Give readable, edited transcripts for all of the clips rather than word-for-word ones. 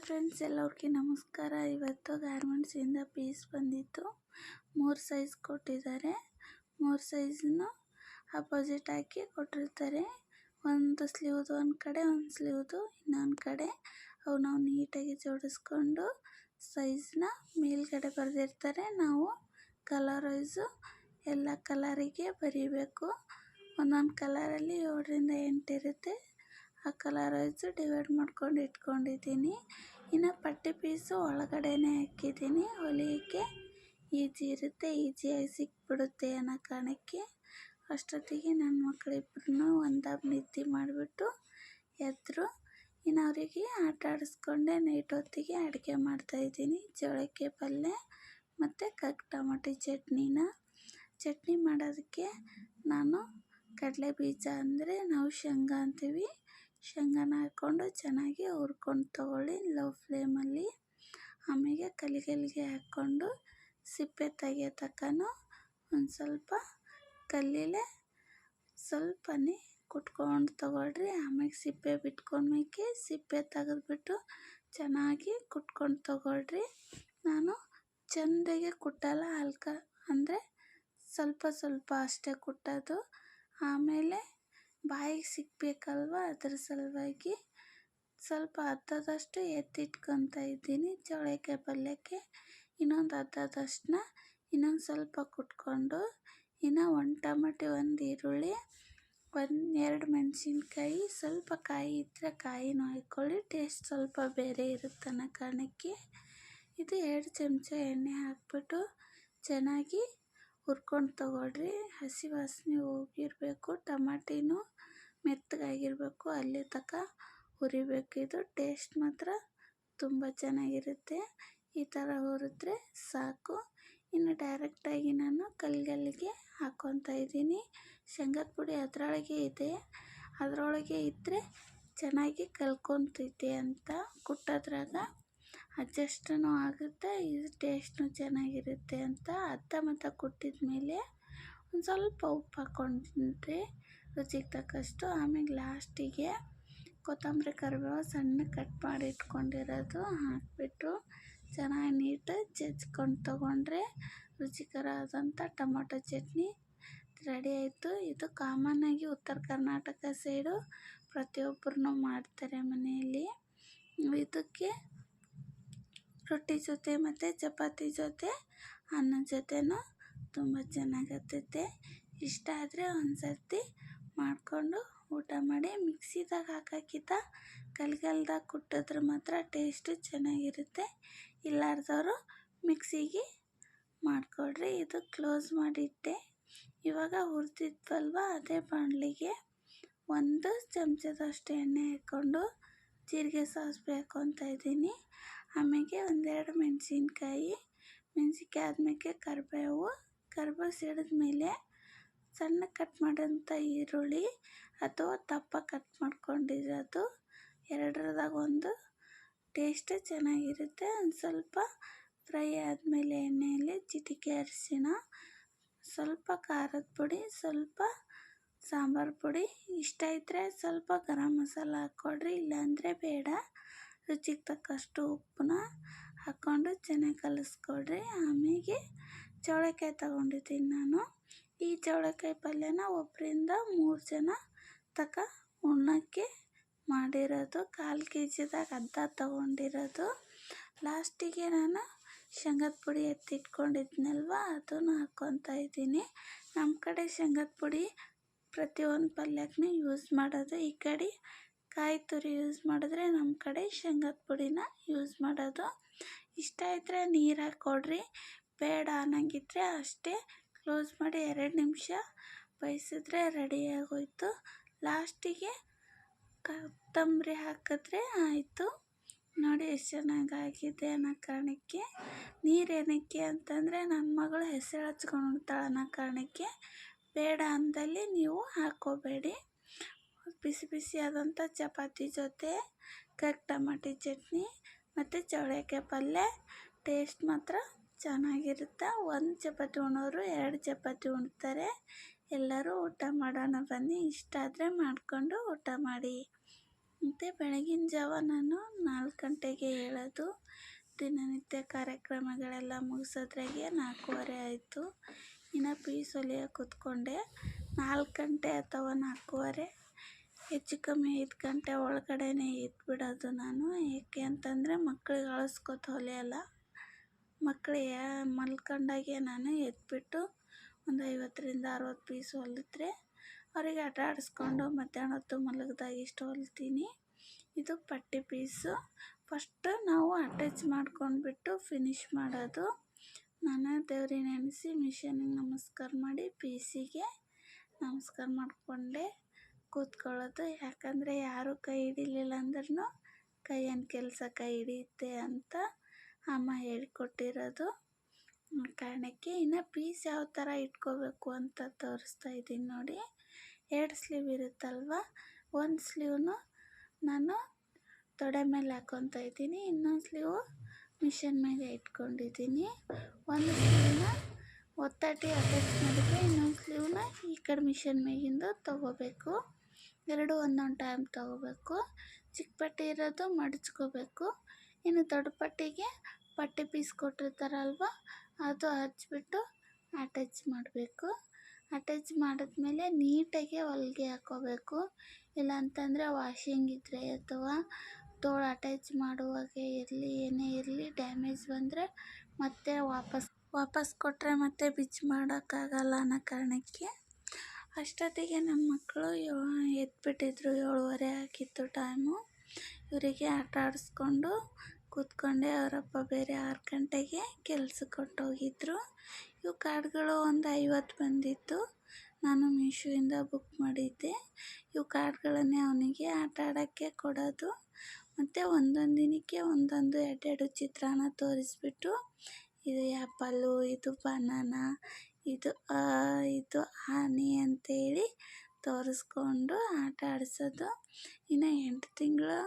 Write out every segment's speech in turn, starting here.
Friends, ಎಲ್ಲರಿಗೂ ನಮಸ್ಕಾರ. ಇವತ್ತು ಗಾರ್ಮೆಂಟ್ಸಿಂದ ಪೀಸ್ ಬಂದಿತ್ತು. 3 ಸೈಜ್ ಕೊಟ್ಟಿದ್ದಾರೆ. 3 ಸೈಜ್ನು ಅಪೋಸಿಟ್ ಹಾಕಿ ಕೊಟ್ಟಿರ್ತಾರೆ. ಒಂದು ಸ್ಲೀವ್ದು ಒಂದು ಕಡೆ, ಒಂದು ಸ್ಲೀವ್ದು ಇನ್ನೊಂದು ಕಡೆ. ನಾವು ನೀಟಾಗಿ ಜೋಡಿಸ್ಕೊಂಡು ಸೈಜ್ನ ಮೇಲ್ಗಡೆ ಬರೆದಿರ್ತಾರೆ. ನಾವು ಕಲರ್ ವೈಸು ಎಲ್ಲ ಕಲರಿಗೆ ಬರೀಬೇಕು. ಒಂದೊಂದು ಕಲರಲ್ಲಿ 7ರಿಂದ 8 ಇರುತ್ತೆ. ಆ ಕಲರ್ ವೈಸು ಡಿವೈಡ್ ಮಾಡ್ಕೊಂಡು ಇಟ್ಕೊಂಡಿದ್ದೀನಿ. ಇನ್ನು ಪಟ್ಟಿ ಪೀಸು ಒಳಗಡೆನೇ ಹಾಕಿದ್ದೀನಿ. ಹೊಲಿಯೋಕ್ಕೆ ಈಜಿ ಇರುತ್ತೆ, ಈಜಿಯಾಗಿ ಸಿಕ್ಬಿಡುತ್ತೆ ಅನ್ನೋ ಕಾರಣಕ್ಕೆ. ಅಷ್ಟೊತ್ತಿಗೆ ನನ್ನ ಮಕ್ಕಳಿಬ್ರು ಒಂದಾಗಿ ನಿದ್ದೆ ಮಾಡಿಬಿಟ್ಟು ಎದ್ದರು. ಇನ್ನು ಅವರಿಗೆ ಆಟ ಆಡಿಸ್ಕೊಂಡೆ ನೈಟ್ ಹೊತ್ತಿಗೆ ಅಡುಗೆ ಮಾಡ್ತಾಯಿದ್ದೀನಿ. ಚೌಳಿಕಾಯಿ ಪಲ್ಯ ಮತ್ತು ಟೊಮಟೊ ಚಟ್ನಿ ಮಾಡೋದಕ್ಕೆ ನಾನು ಕಡಲೆ ಬೀಜ ಅಂದರೆ ನಾವು ಶೇಂಗಾ ಅಂತೀವಿ. ಶೇಂಗಾನ ಹಾಕ್ಕೊಂಡು ಚೆನ್ನಾಗಿ ಹುರ್ಕೊಂಡು ತಗೊಳ್ಳಿ ಲೋ ಫ್ಲೇಮಲ್ಲಿ. ಆಮೇಲೆ ಕಲ್ಲಿಗೆ ಹಾಕ್ಕೊಂಡು ಸಿಪ್ಪೆ ತೆಗಿಯೋ ತನಕ ಒಂದು ಸ್ವಲ್ಪ ಕಲ್ಲಿಲೆ ಸ್ವಲ್ಪನೇ ಕುಟ್ಕೊಂಡು ತಗೊಳ್ರಿ. ಆಮೇಲೆ ಸಿಪ್ಪೆ ಬಿಟ್ಕೊಂಡ್ಮೇಲೆ ಸಿಪ್ಪೆ ತೆಗೆದ್ಬಿಟ್ಟು ಚೆನ್ನಾಗಿ ಕುಟ್ಕೊಂಡು ತಗೊಳ್ರಿ. ನಾನು ಚೆಂದಾಗೆ ಕುಟ್ಟಲ್ಲ, ಅಂದರೆ ಸ್ವಲ್ಪ ಅಷ್ಟೇ ಕುಟ್ಟೋದು. ಆಮೇಲೆ ಬಾಯಿಗೆ ಸಿಕ್ಕಬೇಕಲ್ವ, ಅದ್ರ ಸಲುವಾಗಿ ಸ್ವಲ್ಪ ಅರ್ಧದಷ್ಟು ಎತ್ತಿಟ್ಕೊತಾ ಇದ್ದೀನಿ. ಚೌಳಿಕಾಯಿ ಪಲ್ಯಕ್ಕೆ ಇನ್ನೊಂದು ಅರ್ಧದಷ್ಟನ್ನ ಇನ್ನೊಂದು ಸ್ವಲ್ಪ ಕುಟ್ಕೊಂಡು, ಇನ್ನು 1 ಟೊಮೆಟೊ, 1 ಈರುಳ್ಳಿ, 2 ಮೆಣಸಿನ್ಕಾಯಿ, ಸ್ವಲ್ಪ ಕಾಯಿ ಇದ್ದರೆ ಕಾಯಿನೂ ಹಾಕ್ಕೊಳ್ಳಿ. ಟೇಸ್ಟ್ ಸ್ವಲ್ಪ ಬೇರೆ ಇರುತ್ತೆ ಅನ್ನೋ ಕಾರಣಕ್ಕೆ. ಇದು 2 ಚಮಚ ಎಣ್ಣೆ ಹಾಕ್ಬಿಟ್ಟು ಚೆನ್ನಾಗಿ ಹುರ್ಕೊಂಡು ತಗೊಳ್ರಿ. ಹಸಿ ವಾಸನೆ ಹೋಗಿರಬೇಕು. ಟಮಾಟಿನೂ ಮೆತ್ತಗಾಗಿರಬೇಕು, ಅಲ್ಲಿ ತನಕ ಹುರಿಬೇಕು. ಇದು ಟೇಸ್ಟ್ ಮಾತ್ರ ತುಂಬ ಚೆನ್ನಾಗಿರುತ್ತೆ. ಈ ಥರ ಹುರಿದ್ರೆ ಸಾಕು. ಇನ್ನು ಡೈರೆಕ್ಟಾಗಿ ನಾನು ಕಲ್ಲಿಗೆ ಹಾಕ್ಕೊತಾ ಇದ್ದೀನಿ. ಶೇಂಗಾದ ಪುಡಿ ಅದರೊಳಗೆ ಇದ್ದರೆ ಚೆನ್ನಾಗಿ ಕಲ್ಕೊತೈತೆ ಅಂತ ಕುಟ್ಟೋದ್ರಾಗ ಅಡ್ಜಸ್ಟೂ ಆಗುತ್ತೆ. ಇದು ಟೇಸ್ಟ್ನೂ ಚೆನ್ನಾಗಿರುತ್ತೆ ಅಂತ ಅರ್ಧ ಕುಟ್ಟಿದ ಮೇಲೆ ಒಂದು ಸ್ವಲ್ಪ ಉಪ್ಪು ಹಾಕ್ಕೊಂಡ್ರೆ ರುಚಿಗೆ ತಕ್ಕಷ್ಟು. ಆಮೇಲೆ ಲಾಸ್ಟಿಗೆ ಕೊತ್ತಂಬರಿ ಕರಿಬೇವು ಸಣ್ಣ ಕಟ್ ಮಾಡಿ ಇಟ್ಕೊಂಡಿರೋದು ಹಾಕಿಬಿಟ್ಟು ಚೆನ್ನಾಗಿ ನೀಟಾಗಿ ಜಜ್ಕೊಂಡು ತಗೊಂಡ್ರೆ ರುಚಿಕರವಾದಂಥ ಟೊಮಟೊ ಚಟ್ನಿ ರೆಡಿ ಆಯಿತು. ಇದು ಕಾಮನ್ನಾಗಿ ಉತ್ತರ ಕರ್ನಾಟಕ ಸೈಡು ಪ್ರತಿಯೊಬ್ಬರೂ ಮಾಡ್ತಾರೆ ಮನೆಯಲ್ಲಿ. ಇದಕ್ಕೆ ರೊಟ್ಟಿ ಜೊತೆ ಮತ್ತು ಚಪಾತಿ ಜೊತೆ, ಅನ್ನದ ಜೊತೆನೂ ತುಂಬ ಚೆನ್ನಾಗತ್ತೈತೆ. ಇಷ್ಟ ಆದರೆ ಒಂದು ಸರ್ತಿ ಮಾಡಿಕೊಂಡು ಊಟ ಮಾಡಿ. ಮಿಕ್ಸಿದಾಗ ಹಾಕೋಕ್ಕಿಂತ ಕಲ್ದಾಗ ಕುಟ್ಟಿದ್ರೆ ಮಾತ್ರ ಟೇಸ್ಟು ಚೆನ್ನಾಗಿರುತ್ತೆ. ಇಲ್ಲಾರ್ದವರು ಮಿಕ್ಸಿಗೆ ಮಾಡಿಕೊಡ್ರಿ. ಇದು ಕ್ಲೋಸ್ ಮಾಡಿಟ್ಟೆ. ಇವಾಗ ಹುರಿದಿದ್ವಲ್ವ, ಅದೇ ಬಾಣಲಿಗೆ 1 ಚಮಚದಷ್ಟು ಎಣ್ಣೆ ಹಾಕ್ಕೊಂಡು ಜೀರಿಗೆ ಸಾಸಿವೆ ಹಾಕ್ಕೊತಾ ಇದ್ದೀನಿ. ಆಮೇಲೆ 1-2 ಮೆಣಸಿನ್ಕಾಯಿ ಆದಮೇಲೆ ಕರಿಬೇವು ಸಿಡಿದ್ಮೇಲೆ ಸಣ್ಣ ಕಟ್ ಮಾಡೋಂಥ ಈರುಳ್ಳಿ ಅಥವಾ ದಪ್ಪ ಕಟ್ ಮಾಡ್ಕೊಂಡಿರೋದು, 2ರದಾಗ ಒಂದು ಟೇಸ್ಟ್ ಚೆನ್ನಾಗಿರುತ್ತೆ. ಒಂದು ಸ್ವಲ್ಪ ಫ್ರೈ ಆದಮೇಲೆ ಎಣ್ಣೆಯಲ್ಲಿ ಚಿಟಿಕೆ ಅರಿಶಿಣ, ಸ್ವಲ್ಪ ಖಾರದ ಪುಡಿ, ಸ್ವಲ್ಪ ಸಾಂಬಾರು ಪುಡಿ, ಇಷ್ಟ ಇದ್ದರೆ ಸ್ವಲ್ಪ ಗರಂ ಮಸಾಲ ಹಾಕ್ಕೊಡ್ರಿ, ಇಲ್ಲಾಂದರೆ ಬೇಡ. ರುಚಿಗೆ ತಕ್ಕಷ್ಟು ಉಪ್ಪನ್ನ ಹಾಕ್ಕೊಂಡು ಚೆನ್ನಾಗಿ ಕಲಿಸ್ಕೊಡ್ರಿ. ಆಮೇಲೆ ಚೌಳಿಕಾಯಿ ತಗೊಂಡಿದ್ದೀನಿ ನಾನು. ಈ ಚೌಳಿಕಾಯಿ ಪಲ್ಯನ 1-3 ಜನ ತನಕ ಉಣ್ಣೋಕ್ಕೆ ಮಾಡಿರೋದು. 1/4 kgದಾಗ ಅರ್ಧ ತಗೊಂಡಿರೋದು. ಲಾಸ್ಟಿಗೆ ನಾನು ಶೇಂಗಾದ ಪುಡಿ ಎತ್ತಿಟ್ಕೊಂಡಿದ್ನಲ್ವ, ಅದನ್ನು ಹಾಕ್ಕೊತಾ ಇದ್ದೀನಿ. ನಮ್ಮ ಕಡೆ ಶೇಂಗಾದ ಪುಡಿ ಪ್ರತಿಯೊಂದು ಪಲ್ಯಕ್ಕೂ ಯೂಸ್ ಮಾಡೋದು. ಈ ಕಡೆ ಕಾಯಿ ತುರಿ ಯೂಸ್ ಮಾಡಿದ್ರೆ, ನಮ್ಮ ಕಡೆ ಶೇಂಗಾದ ಪುಡಿನ ಯೂಸ್ ಮಾಡೋದು. ಇಷ್ಟ ಇದ್ದರೆ ನೀರು ಹಾಕ್ಕೊಡ್ರಿ, ಬೇಡ ಅನ್ನಂಗಿದ್ರೆ ಅಷ್ಟೇ ಕ್ಲೋಸ್ ಮಾಡಿ 2 ನಿಮಿಷ ಬೇಯಿಸಿದ್ರೆ ರೆಡಿಯಾಗೋಯ್ತು. ಲಾಸ್ಟಿಗೆ ಕೊತ್ತಂಬರಿ ಹಾಕಿದ್ರೆ ಆಯಿತು. ನೋಡಿ ಎಷ್ಟು ಚೆನ್ನಾಗಾಗಿದೆ ಅನ್ನೋ ಕಾರಣಕ್ಕೆ. ನೀರೇನಕ್ಕೆ ಅಂತಂದರೆ ನನ್ನ ಮಗಳು ಹೆಸರು ಹಚ್ಕೊಂಡು ಉಣ್ತಾಳೆ ಅನ್ನೋ ಕಾರಣಕ್ಕೆ. ಬೇಡ ಅಂದಲ್ಲಿ ನೀವು ಹಾಕ್ಕೋಬೇಡಿ. ಬಿಸಿಯಾದಂಥ ಚಪಾತಿ ಜೊತೆ ಟೊಮಟೊ ಚಟ್ನಿ ಮತ್ತು ಚೌಳಿಕಾಯಿ ಪಲ್ಯ ಟೇಸ್ಟ್ ಮಾತ್ರ ಚೆನ್ನಾಗಿರುತ್ತೆ. 1 ಚಪಾತಿ ಉಣ್ಣೋರು 2 ಚಪಾತಿ ಉಣ್ತಾರೆ. ಎಲ್ಲರೂ ಊಟ ಮಾಡೋಣ ಬನ್ನಿ. ಇಷ್ಟ ಆದರೆ ಮಾಡಿಕೊಂಡು ಊಟ ಮಾಡಿ. ಮತ್ತು ಬೆಳಗಿನ ಜಾವ ನಾನು 4 ಗಂಟೆಗೆ ಏಳೋದು. ದಿನನಿತ್ಯ ಕಾರ್ಯಕ್ರಮಗಳೆಲ್ಲ ಮುಗಿಸೋದ್ರಾಗೆ 4:15 ಆಯಿತು. ಇನ್ನು ಪೀಸ್ ಹೊಲಿಯೋಕೆ ಕೂತ್ಕೊಂಡೆ. 4 ಗಂಟೆ ಅಥವಾ 4:15, ಹೆಚ್ಚು ಕಮ್ಮಿ 5 ಗಂಟೆ ಒಳಗಡೆನೇ ಎದ್ಬಿಡೋದು ನಾನು. ಏಕೆ ಅಂತಂದರೆ ಮಕ್ಕಳಿಗೆ ಅಳಿಸ್ಕೊತ ಹೊಲಿಯಲ್ಲ. ಮಕ್ಕಳಿಗೆ ಮಲ್ಕೊಂಡಾಗೆ ನಾನು ಎದ್ಬಿಟ್ಟು ಒಂದು 50ರಿಂದ 60 ಪೀಸ್ ಹೊಲಿದ್ರೆ ಅವರಿಗೆ ಆಟ ಆಡಿಸ್ಕೊಂಡು ಮಧ್ಯಾಹ್ನ ಹೊತ್ತು ಮಲಗಿದಾಗ ಇಷ್ಟು ಹೊಲಿತೀನಿ. ಇದು ಪಟ್ಟಿ ಪೀಸು. ಫಸ್ಟು ನಾವು ಅಟ್ಯಾಚ್ ಮಾಡ್ಕೊಂಡ್ಬಿಟ್ಟು ಫಿನಿಶ್ ಮಾಡೋದು. ನಾನು ದೇವ್ರಿಗೆ ನೆನೆಸಿ ಮಿಷನಿಗೆ ನಮಸ್ಕಾರ ಮಾಡಿ ಪೀಸಿಗೆ ನಮಸ್ಕಾರ ಮಾಡಿಕೊಂಡೆ ಕೂತ್ಕೊಳ್ಳೋದು. ಯಾಕಂದರೆ ಯಾರೂ ಕೈ ಹಿಡಿಲಿಲ್ಲ ಅಂದ್ರೂ ಕೈಯನ್ ಕೆಲಸ ಕೈ ಹಿಡಿಯುತ್ತೆ ಅಂತ ಅಮ್ಮ ಹೇಳ್ಕೊಟ್ಟಿರೋದು. ಕಾರಣಕ್ಕೆ ಇನ್ನು ಪೀಸ್ ಯಾವ ಥರ ಇಟ್ಕೋಬೇಕು ಅಂತ ತೋರಿಸ್ತಾ ಇದ್ದೀನಿ ನೋಡಿ. 2 ಸ್ಲೀವ್ ಇರುತ್ತಲ್ವ, ಒಂದು ಸ್ಲೀವ್ನು ನಾನು ತೊಡೆ ಮೇಲೆ ಹಾಕ್ಕೊತಾ ಇದ್ದೀನಿ, ಇನ್ನೊಂದು ಸ್ಲೀವು ಮಿಷನ್ ಮೇಲೆ ಇಟ್ಕೊಂಡಿದ್ದೀನಿ. ಒಂದು ಸ್ಲೀವ್ನ ಒತ್ತಟ್ಟಿ ಅಟ್ಯಾಚ್ ಮಾಡಿದ್ರೆ ಇನ್ನೊಂದು ಸ್ಲೀವ್ನ ಈ ಕಡೆ ಮಿಷನ್ ಮೇಗಿಂದ ತೊಗೋಬೇಕು. ಎರಡು ಒಂದೊಂದು ಟೈಮ್ ತೊಗೋಬೇಕು. ಚಿಕ್ಕ ಪಟ್ಟಿ ಇರೋದು ಮಡಚ್ಕೋಬೇಕು. ಇನ್ನು ದೊಡ್ಡ ಪಟ್ಟಿಗೆ ಪಟ್ಟಿ ಪೀಸ್ ಕೊಟ್ಟಿರ್ತಾರಲ್ವ ಅದು ಹಚ್ಬಿಟ್ಟು ಅಟ್ಯಾಚ್ ಮಾಡಬೇಕು. ಅಟ್ಯಾಚ್ ಮಾಡಿದ್ಮೇಲೆ ನೀಟಾಗಿ ಹೊಲಿಗೆ ಹಾಕ್ಕೋಬೇಕು. ಇಲ್ಲ ಅಂತಂದರೆ ವಾಷಿಂಗ್ ಇದ್ದರೆ ಅಥವಾ ತೋಳು ಅಟ್ಯಾಚ್ ಮಾಡುವಾಗ ಇರಲಿ ಏನೇ ಇರಲಿ ಡ್ಯಾಮೇಜ್ ಬಂದರೆ ಮತ್ತೆ ವಾಪಸ್ ಕೊಟ್ಟರೆ ಮತ್ತೆ ಬಿಚ್ಚಿ ಮಾಡೋಕ್ಕಾಗಲ್ಲ ಅನ್ನೋ ಕಾರಣಕ್ಕೆ. ಅಷ್ಟೊತ್ತಿಗೆ ನನ್ನ ಮಕ್ಕಳು ಎದ್ಬಿಟ್ಟಿದ್ರು. 7:15 ಆಗಿತ್ತು ಟೈಮು. ಇವರಿಗೆ ಆಟ ಆಡಿಸ್ಕೊಂಡು ಕೂತ್ಕೊಂಡೆ. ಅವರಪ್ಪ ಬೇರೆ 6 ಗಂಟೆಗೆ ಕೆಲ್ಸಕ್ಕೆ ಹೊರ್ಟೋಗಿದ್ರು. ಇವು ಕಾರ್ಡ್ಗಳು ಒಂದು 50 ಬಂದಿತ್ತು. ನಾನು ಮೀಶೋಯಿಂದ ಬುಕ್ ಮಾಡಿದ್ದೆ. ಇವು ಕಾರ್ಡ್ಗಳನ್ನೇ ಅವನಿಗೆ ಆಟ ಆಡೋಕ್ಕೆ ಕೊಡೋದು. ಮತ್ತು ಒಂದೊಂದು ದಿನಕ್ಕೆ ಒಂದೊಂದು 2 ಚಿತ್ರಾನ ತೋರಿಸ್ಬಿಟ್ಟು ಇದು ಆ್ಯಪಲ್ಲು, ಇದು ಬನಾನಾ, ಇದು ಆನೆ ಅಂತೇಳಿ ತೋರಿಸ್ಕೊಂಡು ಆಟ ಆಡಿಸೋದು. ಇನ್ನು 8 ತಿಂಗಳು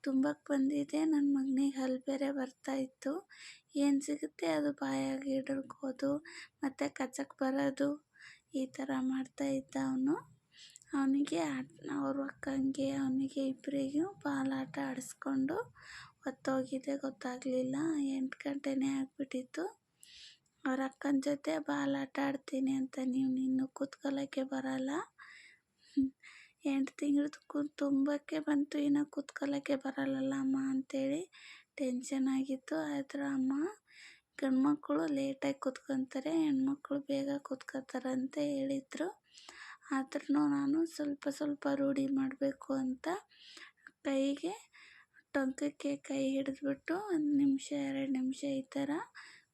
ತುಂಬಕ್ಕೆ ಬಂದಿದೆ. ನನ್ನ ಮಗನಿಗೆ ಹಲ್ಲು ಬೇರೆ ಬರ್ತಾಯಿತ್ತು. ಏನು ಸಿಗುತ್ತೆ ಅದು ಬಾಯಾಗಿ ಹಿಡ್ಕೋದು ಮತ್ತು ಕಚ್ಚಕ್ಕೆ ಬರೋದು ಈ ಥರ ಮಾಡ್ತಾಯಿದ್ದ ಅವನು. ಅವನಿಗೆ ಅವ್ರ ಅಕ್ಕಂಗೆ ಅವನಿಗೆ ಇಬ್ಬರಿಗೂ ಬಾಲಾಟ ಆಡಿಸ್ಕೊಂಡು ಹೊತ್ತೋಗಿದೆ, ಗೊತ್ತಾಗಲಿಲ್ಲ. 8 ಗಂಟೆನೇ ಆಗಿಬಿಟ್ಟಿತ್ತು. ಅವ್ರ ಅಕ್ಕನ ಜೊತೆ ಬಾಲಾಟ ಆಡ್ತೀನಿ ಅಂತ ನೀನು ಕೂತ್ಕೊಳ್ಳೋಕ್ಕೆ ಬರಲ್ಲ. 8 ತಿಂಗಳು ತುಂಬಕ್ಕೆ ಬಂತು, ಇನ್ನು ಕೂತ್ಕೊಳ್ಳೋಕ್ಕೆ ಬರಲ್ಲಲ್ಲ ಅಮ್ಮ ಅಂತೇಳಿ ಟೆನ್ಷನ್ ಆಗಿತ್ತು. ಆದರೂ ಅಮ್ಮ ಗಂಡ್ಮಕ್ಕಳು ಲೇಟಾಗಿ ಕೂತ್ಕೊತಾರೆ, ಹೆಣ್ಮಕ್ಳು ಬೇಗ ಕೂತ್ಕೋತಾರೆ ಅಂತ ಹೇಳಿದರು. ಆದ್ರೂ ನಾನು ಸ್ವಲ್ಪ ರೂಢಿ ಮಾಡಬೇಕು ಅಂತ ಕೈಗೆ ಟೊಂಕಕ್ಕೆ ಕೈ ಹಿಡಿದ್ಬಿಟ್ಟು 1 ನಿಮಿಷ 2 ನಿಮಿಷ ಈ ಥರ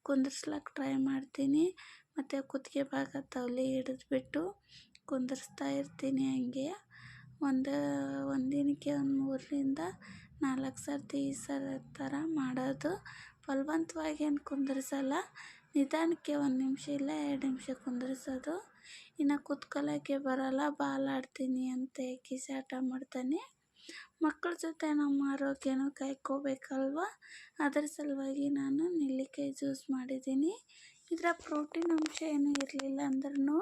ಕುಂದಿರ್ಸ್ಲಿಕ್ಕೆ ಟ್ರೈ ಮಾಡ್ತೀನಿ. ಮತ್ತು ಕುತ್ತಿಗೆ ಭಾಗ ತವಲಿ ಹಿಡಿದ್ಬಿಟ್ಟು ಕುಂದಿರ್ಸ್ತಾ ಇರ್ತೀನಿ. ಹಂಗೆ ಒಂದು ದಿನಕ್ಕೆ 3ರಿಂದ 4 ಸರ್ತಿ ಈ ಥರ ಮಾಡೋದು. ಬಲವಂತವಾಗಿ ಏನು ಕುಂದಿರ್ಸಲ್ಲ, ನಿಧಾನಕ್ಕೆ 1 ನಿಮಿಷ ಇಲ್ಲ 2 ನಿಮಿಷ ಕುಂದಿರ್ಸೋದು. ಇನ್ನು ಕೂತ್ಕೊಳ್ಳೋಕ್ಕೆ ಬರಲ್ಲ, ಬಾಲಾಡ್ತೀನಿ ಅಂತ ಕಿಸಾಟ ಮಾಡ್ತಾನೆ. ಮಕ್ಕಳ ಜೊತೆ ನಮ್ಮ ಆರೋಗ್ಯನೂ ಕಾಯ್ಕೋಬೇಕಲ್ವ, ಅದರ ಸಲುವಾಗಿ ನಾನು ನೆಲ್ಲಿಕಾಯಿ ಜ್ಯೂಸ್ ಮಾಡಿದ್ದೀನಿ. ಇದರ ಪ್ರೋಟೀನ್ ಅಂಶ ಏನೂ ಇರಲಿಲ್ಲ ಅಂದ್ರೂ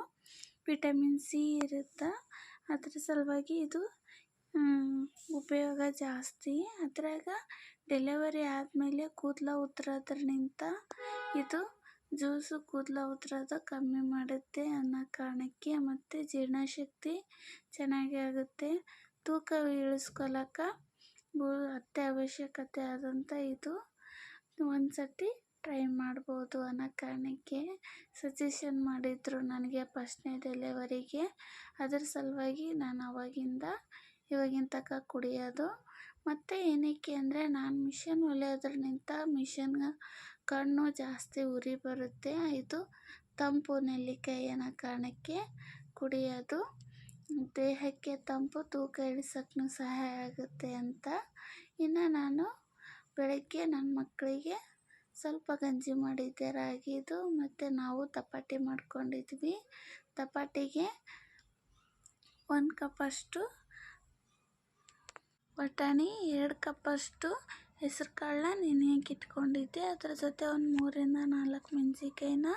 ವಿಟಮಿನ್ ಸಿ ಇರುತ್ತೆ. ಅದ್ರ ಸಲುವಾಗಿ ಇದು ಉಪಯೋಗ ಜಾಸ್ತಿ. ಅದ್ರಾಗ ಡೆಲಿವರಿ ಆದಮೇಲೆ ಕೂದಲು ಉದುರೋದ್ರಿಂದ ಇದು ಜ್ಯೂಸು ಕೂದಲು ಉದುರೋದು ಕಮ್ಮಿ ಮಾಡುತ್ತೆ ಅನ್ನೋ ಕಾರಣಕ್ಕೆ, ಮತ್ತು ಜೀರ್ಣಶಕ್ತಿ ಚೆನ್ನಾಗಿ ಆಗುತ್ತೆ. ತೂಕ ಇಳಿಸ್ಕೊಳ್ಳೋಕೆ ಅತ್ಯವಶ್ಯಕತೆ ಆದಂಥ ಇದು ಒಂದು ಸರ್ತಿ ಟ್ರೈ ಮಾಡ್ಬೋದು ಅನ್ನೋ ಕಾರಣಕ್ಕೆ ಸಜೆಷನ್ ಮಾಡಿದರು ನನಗೆ ಫಸ್ಟ್ನೇ ಡೆಲಿವರಿಗೆ. ಅದ್ರ ಸಲುವಾಗಿ ನಾನು ಅವಾಗಿಂದ ಇವಾಗಿನ ತನಕ ಕುಡಿಯೋದು. ಮತ್ತು ಏನಕ್ಕೆ ಅಂದರೆ ನಾನು ಮಿಷನ್ ಹೊಲಿಯೋದ್ರಿಂದ ಮಿಷನ್ಗೆ ಕಣ್ಣು ಜಾಸ್ತಿ ಉರಿ ಬರುತ್ತೆ. ಇದು ತಂಪು ನೆಲ್ಲಿಕಾಯಿ ಅನ್ನೋ ಕಾರಣಕ್ಕೆ ಕುಡಿಯೋದು. ದೇಹಕ್ಕೆ ತಂಪು, ತೂಕ ಇಳಿಸೋಕ್ಕೂ ಸಹಾಯ ಆಗುತ್ತೆ ಅಂತ. ಇನ್ನು ನಾನು ಬೆಳಗ್ಗೆ ನನ್ನ ಮಕ್ಕಳಿಗೆ ಸ್ವಲ್ಪ ಗಂಜಿ ಮಾಡಿದ್ದೆ ರಾಗಿದು, ಮತ್ತು ನಾವು ದಪಾಟಿ ಮಾಡ್ಕೊಂಡಿದ್ವಿ. ದಪಾಟಿಗೆ 1 ಕಪ್ಪಷ್ಟು ಬಟಾಣಿ, 2 ಕಪ್ಪಷ್ಟು ಹೆಸ್ರು ಕಾಳನ್ನ ನೆನೆಯೋಕೆ ಇಟ್ಕೊಂಡಿದ್ದೆ. ಅದರ ಜೊತೆ ಒಂದು 3ರಿಂದ 4 ಮೆಣಸಿನ್ಕಾಯಿನ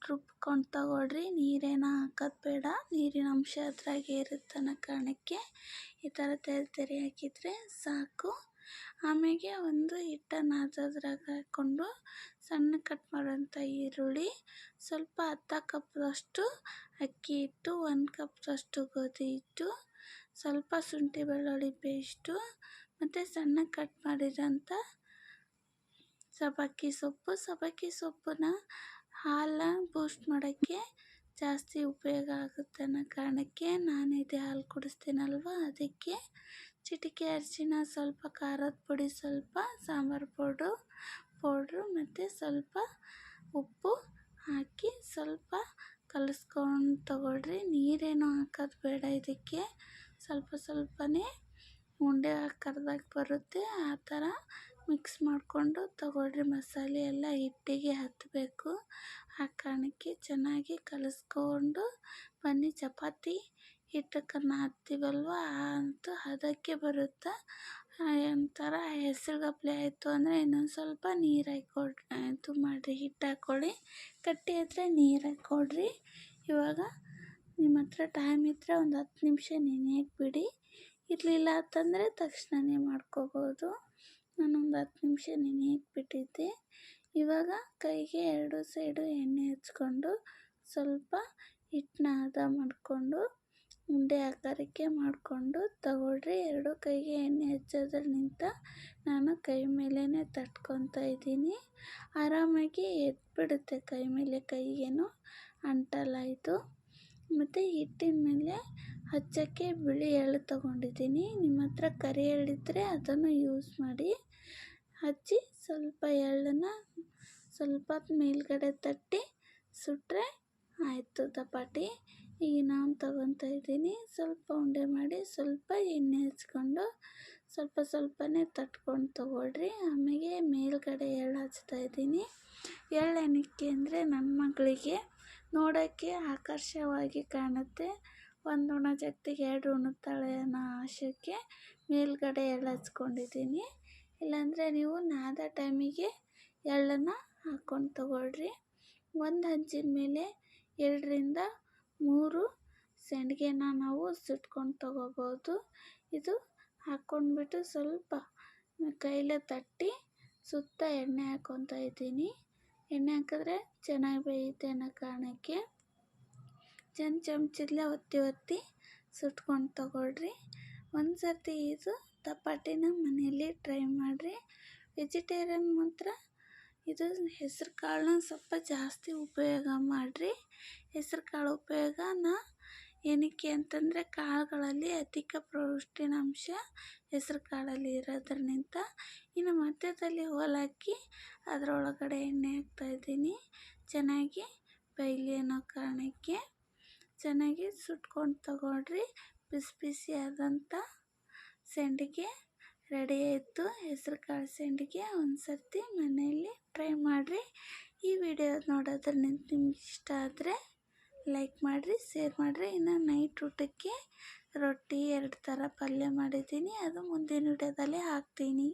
ರುಬ್ಕೊಂಡು ತಗೊಳ್ರಿ. ನೀರೇನು ಹಾಕೋದು ಬೇಡ, ನೀರಿನ ಅಂಶ ಅದ್ರಾಗೆ ಇರುತ್ತೆ ಅನ್ನೋ ಕಾರಣಕ್ಕೆ ಈ ಥರ ತೆರೆ ಹಾಕಿದರೆ ಸಾಕು. ಆಮೇಲೆ ಒಂದು ಹಿಟ್ಟನ್ನು ಅದ್ರಾಗ ಹಾಕ್ಕೊಂಡು ಸಣ್ಣ ಕಟ್ ಮಾಡೋಂಥ ಈರುಳ್ಳಿ, ಸ್ವಲ್ಪ ಅರ್ಧ ಕಪ್ದಷ್ಟು ಅಕ್ಕಿ ಹಿಟ್ಟು, 1 ಕಪ್ದಷ್ಟು ಗೋಧಿ ಹಿಟ್ಟು, ಸ್ವಲ್ಪ ಶುಂಠಿ ಬೆಳ್ಳುಳ್ಳಿ ಪೇಸ್ಟು, ಮತ್ತು ಸಣ್ಣ ಕಟ್ ಮಾಡಿರೋಂಥ ಸಬ್ಬಕ್ಕಿ ಸೊಪ್ಪನ್ನ ಹಾಲನ್ನ ಬೂಸ್ಟ್ ಮಾಡೋಕ್ಕೆ ಜಾಸ್ತಿ ಉಪಯೋಗ ಆಗುತ್ತೆ ಅನ್ನೋ ಕಾರಣಕ್ಕೆ ನಾನಿದೆ ಹಾಲು ಕುಡಿಸ್ತೀನಲ್ವ, ಅದಕ್ಕೆ ಚಿಟಿಕೆ ಅರಿಶಿಣ, ಸ್ವಲ್ಪ ಖಾರದ ಪುಡಿ, ಸ್ವಲ್ಪ ಸಾಂಬಾರು ಪೌಡ್ರು ಮತ್ತು ಸ್ವಲ್ಪ ಉಪ್ಪು ಹಾಕಿ ಸ್ವಲ್ಪ ಕಲಿಸ್ಕೊಂಡು ತಗೊಳ್ರಿ. ನೀರೇನು ಹಾಕೋದು ಬೇಡ ಇದಕ್ಕೆ, ಸ್ವಲ್ಪನೇ ಉಂಡೆ ಆಕಾರದಾಗ ಬರುತ್ತೆ ಆ ಥರ ಮಿಕ್ಸ್ ಮಾಡಿಕೊಂಡು ತಗೊಳ್ರಿ. ಮಸಾಲೆ ಎಲ್ಲ ಹಿಟ್ಟಿಗೆ ಹತ್ತಬೇಕು, ಆ ಕಾರಣಕ್ಕೆ ಚೆನ್ನಾಗಿ ಕಲಿಸ್ಕೊಂಡು ಬನ್ನಿ. ಚಪಾತಿ ಹಿಟ್ಟಕ್ಕೆ ನಾದ್ತೀವಲ್ವ ಅಂತೂ ಹದಕ್ಕೆ ಬರುತ್ತೆ. ಒಂಥರ ಹೆಸರುಗಪ್ಲೆ ಆಯಿತು ಅಂದರೆ ಇನ್ನೊಂದು ಸ್ವಲ್ಪ ನೀರು ಹಾಕ್ಕೊಡ್ರಿ, ಇದು ಮಾಡಿರಿ, ಹಿಟ್ಟು ಹಾಕ್ಕೊಳ್ಳಿ. ಗಟ್ಟಿ ಆದರೆ ನೀರು ಹಾಕ್ಕೊಡ್ರಿ. ಇವಾಗ ನಿಮ್ಮ ಹತ್ರ ಟೈಮ್ ಇದ್ದರೆ ಒಂದು 10 ನಿಮಿಷ ನೆನೆಯಕ್ಕೆ ಬಿಡಿ. ಇರಲಿಲ್ಲ ಅಂತಂದರೆ ತಕ್ಷಣವೇ ಮಾಡ್ಕೋಬೋದು. ನಾನೊಂದು 10 ನಿಮಿಷ ನೆನೆಯಕ್ಕೆ ಬಿಟ್ಟಿದ್ದೆ. ಇವಾಗ ಕೈಗೆ 2 ಸೈಡು ಎಣ್ಣೆ ಹಚ್ಕೊಂಡು ಸ್ವಲ್ಪ ಹಿಟ್ಟನ್ನ ಹದ ಮಾಡಿಕೊಂಡು ಉಂಡೆ ಆಕಾರಕ್ಕೆ ಮಾಡಿಕೊಂಡು ತಗೊಳ್ರಿ. 2 ಕೈಗೆ ಎಣ್ಣೆ ಹಚ್ಚೋದ್ರಿಂದ ನಾನು ಕೈ ಮೇಲೇ ತಟ್ಕೊತಾ ಇದ್ದೀನಿ. ಆರಾಮಾಗಿ ಎದ್ಬಿಡುತ್ತೆ ಕೈ ಮೇಲೆ, ಕೈಗೇನು ಅಂಟಲ್ಲ ಇದು. ಮತ್ತು ಹಿಟ್ಟಿನ ಮೇಲೆ ಹಚ್ಚೋಕ್ಕೆ ಬಿಳಿ ಎಳ್ಳು ತೊಗೊಂಡಿದ್ದೀನಿ. ನಿಮ್ಮ ಹತ್ರ ಕರಿ ಎಳ್ಳಿದ್ರೆ ಅದನ್ನು ಯೂಸ್ ಮಾಡಿ. ಹಚ್ಚಿ ಸ್ವಲ್ಪ ಎಳ್ಳನ್ನು ಸ್ವಲ್ಪ ಮೇಲ್ಗಡೆ ತಟ್ಟಿ ಸುಟ್ಟರೆ ಆಯಿತು ದಪಾಟಿ. ಈಗ ನಾನು ತೊಗೊತಾ ಇದ್ದೀನಿ. ಸ್ವಲ್ಪ ಉಂಡೆ ಮಾಡಿ ಸ್ವಲ್ಪ ಎಣ್ಣೆ ಹಚ್ಕೊಂಡು ಸ್ವಲ್ಪನೇ ತಟ್ಕೊಂಡು ತಗೊಳ್ರಿ. ಆಮೇಲೆ ಮೇಲ್ಗಡೆ ಎಳ್ಳು ಹಚ್ತಾ ಇದ್ದೀನಿ. ಎಳ್ಳು ಏನಕ್ಕೆ ಅಂದರೆ ನನ್ನ ಮಗಳಿಗೆ ನೋಡೋಕ್ಕೆ ಆಕರ್ಷಕವಾಗಿ ಕಾಣುತ್ತೆ, 1 ಉಣ ಜಗತ್ತಿಗೆ 2 ಉಣ್ತಾಳೆ ಅನ್ನೋ ಆಶಯಕ್ಕೆ ಮೇಲ್ಗಡೆ ಎಳ್ಳು ಹಚ್ಕೊಂಡಿದ್ದೀನಿ. ಇಲ್ಲಾಂದರೆ ನೀವು ನಾದೋ ಟೈಮಿಗೆ ಎಳ್ಳನ್ನು ಹಾಕ್ಕೊಂಡು ತಗೊಳ್ರಿ. ಒಂದು ಹಂಚಿನ ಮೇಲೆ 2ರಿಂದ 3 ಸಂಡಿಗೆನ ನಾವು ಸುಟ್ಕೊಂಡು ತಗೋಬೋದು. ಇದು ಹಾಕ್ಕೊಂಡ್ಬಿಟ್ಟು ಸ್ವಲ್ಪ ಕೈಲೇ ತಟ್ಟಿ ಸುತ್ತ ಎಣ್ಣೆ ಹಾಕ್ಕೊತಾ ಇದ್ದೀನಿ. ಎಣ್ಣೆ ಹಾಕಿದ್ರೆ ಚೆನ್ನಾಗಿ ಬೇಯುತ್ತೆ ಅನ್ನೋ ಕಾರಣಕ್ಕೆ ಚಮಚದಲ್ಲೇ ಒತ್ತಿ ಸುಟ್ಕೊಂಡು ತಗೊಳ್ರಿ. ಒಂದು ಸರ್ತಿ ಇದು ದಪಾಟಿನ ಮನೆಯಲ್ಲಿ ಟ್ರೈ ಮಾಡಿರಿ. ವೆಜಿಟೇರಿಯನ್ ಮಾತ್ರ ಇದು ಹೆಸ್ರು ಕಾಳನ್ನ ಸ್ವಲ್ಪ ಜಾಸ್ತಿ ಉಪಯೋಗ ಮಾಡಿರಿ. ಹೆಸ್ರು ಕಾಳು ಉಪಯೋಗನ ಏನಕ್ಕೆ ಅಂತಂದರೆ ಕಾಳುಗಳಲ್ಲಿ ಅಧಿಕ ಪ್ರೋಟೀನಾಂಶ ಹೆಸ್ರು ಕಾಳಲ್ಲಿ ಇರೋದ್ರಿಂದ. ಇನ್ನು ಮಧ್ಯದಲ್ಲಿ ಹೋಲಾಕಿ ಅದರೊಳಗಡೆ ಎಣ್ಣೆ ಹಾಕ್ತಾಯಿದ್ದೀನಿ, ಚೆನ್ನಾಗಿ ಬೇಯಲಿ ಅನ್ನೋ ಕಾರಣಕ್ಕೆ. ಚೆನ್ನಾಗಿ ಸುಟ್ಕೊಂಡು ತಗೊಳ್ರಿ. ಬಿಸಿ ಆದಂಥ ಸಂಡಿಗೆ ರೆಡಿ ಆಯಿತು. ಹೆಸ್ರು ಕಾಳು ಸಂಡಿಗೆ ಒಂದು ಸರ್ತಿ ಮನೆಯಲ್ಲಿ ಟ್ರೈ ಮಾಡಿರಿ. ಈ ವಿಡಿಯೋ ನೋಡೋದ್ರಿಂದ ನಿಮ್ಗೆ ಇಷ್ಟ ಆದರೆ ಲೈಕ್ ಮಾಡಿರಿ, ಶೇರ್ ಮಾಡಿರಿ. ಇನ್ನು ನೈಟ್ ಊಟಕ್ಕೆ ರೊಟ್ಟಿ 2 ಥರ ಪಲ್ಯ ಮಾಡಿದ್ದೀನಿ, ಅದು ಮುಂದಿನ ವಿಡಿಯೋದಲ್ಲಿ ಹಾಕ್ತೀನಿ.